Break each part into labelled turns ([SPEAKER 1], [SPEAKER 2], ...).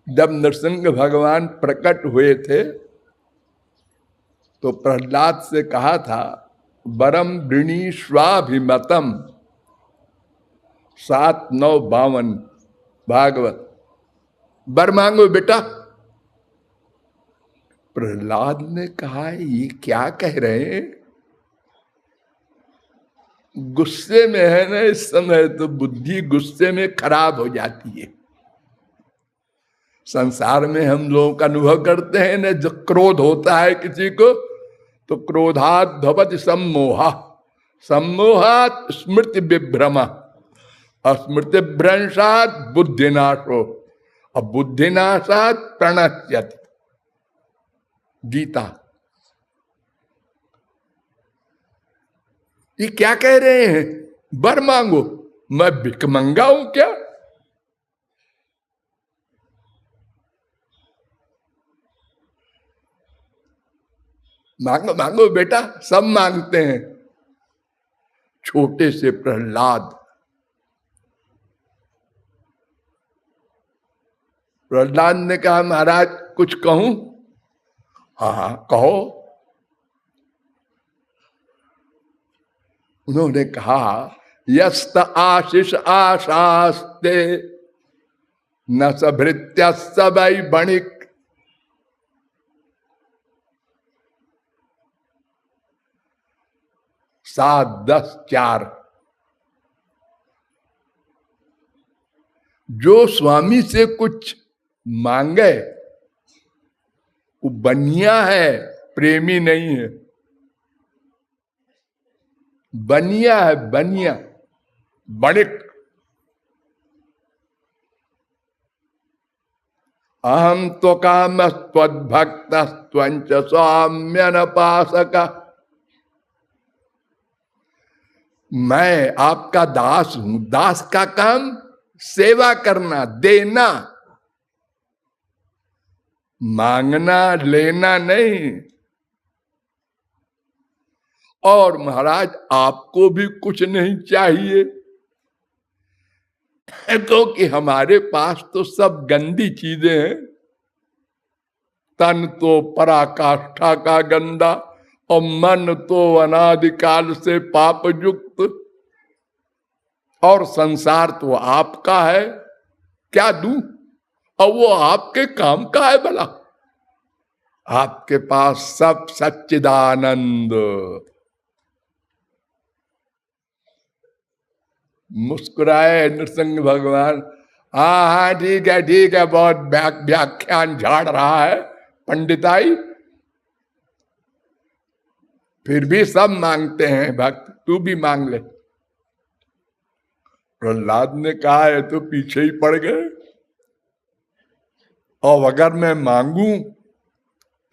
[SPEAKER 1] जब नरसिंह भगवान प्रकट हुए थे तो प्रहलाद से कहा था, वरम वृणीष्वाभिमतम, 7-9-52 भागवत, वर मांगो बेटा। प्रहलाद ने कहा, ये क्या कह रहे हैं? गुस्से में है ना इस समय, तो बुद्धि गुस्से में खराब हो जाती है। संसार में हम लोग अनुभव करते हैं ना, जब क्रोध होता है किसी को तो क्रोधात भवति सम्मोहा, सम्मोहात स्मृति विभ्रमा, स्मृति भ्रंशात बुद्धिनाशो, और बुद्धिनाशात प्रणश्यति। गीता। ये क्या कह रहे हैं? वर मांगो। मैं भिखमंगा हूं क्या? मांगो मांगो बेटा, सब मांगते हैं। छोटे से प्रहलाद, प्रहलाद ने कहा, महाराज कुछ कहूं? हाँ कहो। उन्होंने कहा, यस्त आशीष आशास्ते न सभृत्य सबई बणिक। 7-10-4। जो स्वामी से कुछ मांगे वो बनिया है, प्रेमी नहीं है। बनिया है, बनिया, बणिक। अहम तो काम त्वद्भक्त त्वंच स्वाम्य न पासक। मैं आपका दास हूं। दास का काम सेवा करना, देना, मांगना लेना नहीं। और महाराज आपको भी कुछ नहीं चाहिए, क्योंकि हमारे पास तो सब गंदी चीजें हैं। तन तो पराकाष्ठा का गंदा, और मन तो अनादिकाल से पाप युक्त, और संसार तो आपका है, क्या दूं? और वो आपके काम का है भला? आपके पास सब सच्चिदानंद। मुस्कुराए नृसिंह भगवान। हाँ हाँ ठीक है, बहुत व्याख्यान झाड़ रहा है पंडिताई, फिर भी सब मांगते हैं भक्त, तू भी मांग ले। प्रहलाद ने कहा, है तो पीछे ही पड़ गए। और अगर मैं मांगू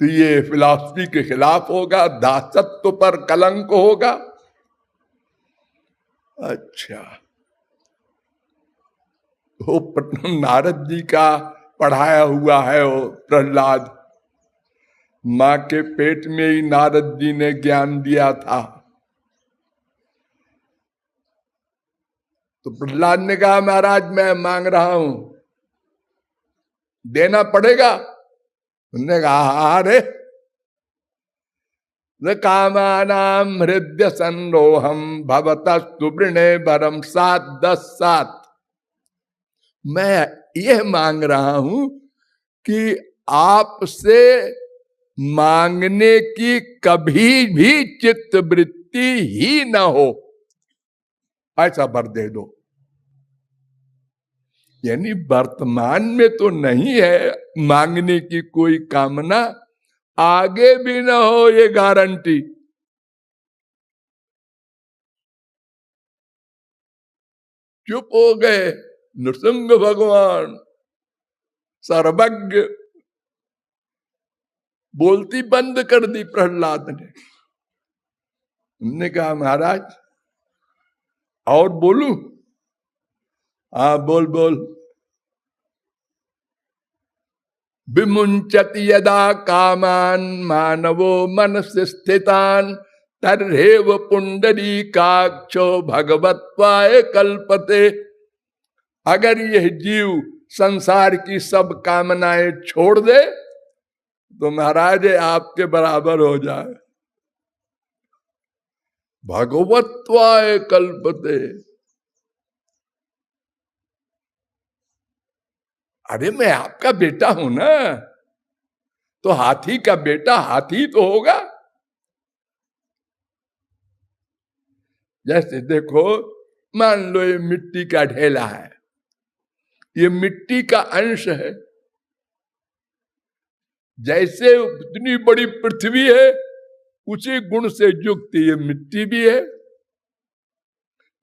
[SPEAKER 1] तो ये फिलॉसफी के खिलाफ होगा, दासत्व पर कलंक होगा। अच्छा, वो नारद जी का पढ़ाया हुआ है वो प्रहलाद। मां के पेट में ही नारद जी ने ज्ञान दिया था। तो प्रहलाद ने कहा, महाराज मैं मांग रहा हूं, देना पड़ेगा। उन्होंने कहा, अरे न कामानाम हृदय संरोहम भवतस्तु वृणे भरम। 7-10-7। मैं यह मांग रहा हूं कि आपसे मांगने की कभी भी चित्त वृत्ति ही न हो, ऐसा वर दे दो। यानी वर्तमान में तो नहीं है मांगने की कोई कामना, आगे भी न हो ये गारंटी। चुप हो गए नृसिंह भगवान, सर्वज्ञ। बोलती बंद कर दी प्रहलाद ने। उन्होंने कहा, महाराज और बोलूं? हाँ बोल बोल। विमुंचति यदा कामान मानवो मनसि स्थितान तर्हेव पुंडरीकाक्षो भगवत्वाय कल्पते। अगर यह जीव संसार की सब कामनाएं छोड़ दे तो महाराज आपके बराबर हो जाए। भगवत्वाय कल्पते। अरे मैं आपका बेटा हूं ना, तो हाथी का बेटा हाथी तो होगा। जैसे देखो, मान लो ये मिट्टी का ढेला है, ये मिट्टी का अंश है। जैसे इतनी बड़ी पृथ्वी है, उसी गुण से युक्त ये मिट्टी भी है,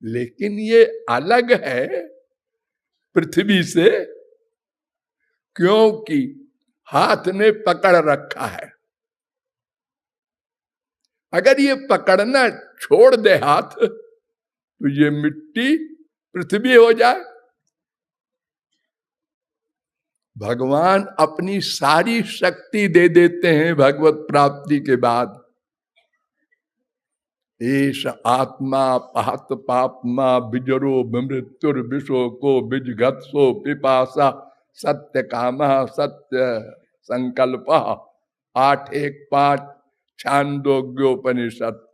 [SPEAKER 1] लेकिन ये अलग है पृथ्वी से, क्योंकि हाथ ने पकड़ रखा है। अगर ये पकड़ना छोड़ दे हाथ, तो ये मिट्टी पृथ्वी हो जाए। भगवान अपनी सारी शक्ति दे देते हैं भगवत प्राप्ति के बाद। एष आत्मा पात पापमा बिजरो मृत्युर विशोको बिजगत्सो पिपासा सत्य कामा सत्य संकल्प 8:1-5 छांदोग्योपनिषद।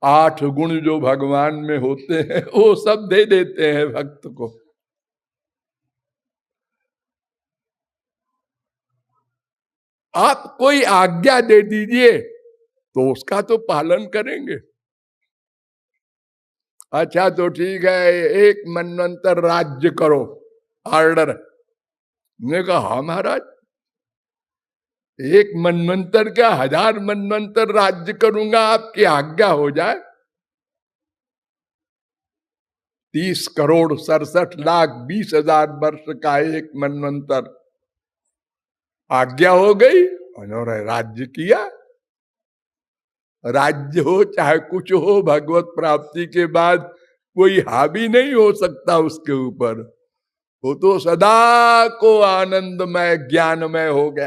[SPEAKER 1] 8 गुण जो भगवान में होते हैं वो सब दे देते हैं भक्त को। आप कोई आज्ञा दे दीजिए तो उसका तो पालन करेंगे। अच्छा तो ठीक है, एक मनवंतर राज्य करो, ऑर्डर। ने कहा हाँ महाराज, एक मनवंतर क्या 1000 मनवंतर राज्य करूंगा, आपकी आज्ञा हो जाए। 30 करोड़ 67 लाख 20,000 वर्ष का एक मनवंतर, आज्ञा हो गई, उन्होंने राज्य किया। राज्य हो चाहे कुछ हो, भगवत प्राप्ति के बाद कोई हावी नहीं हो सकता उसके ऊपर। वो तो सदा को आनंदमय ज्ञानमय हो गया।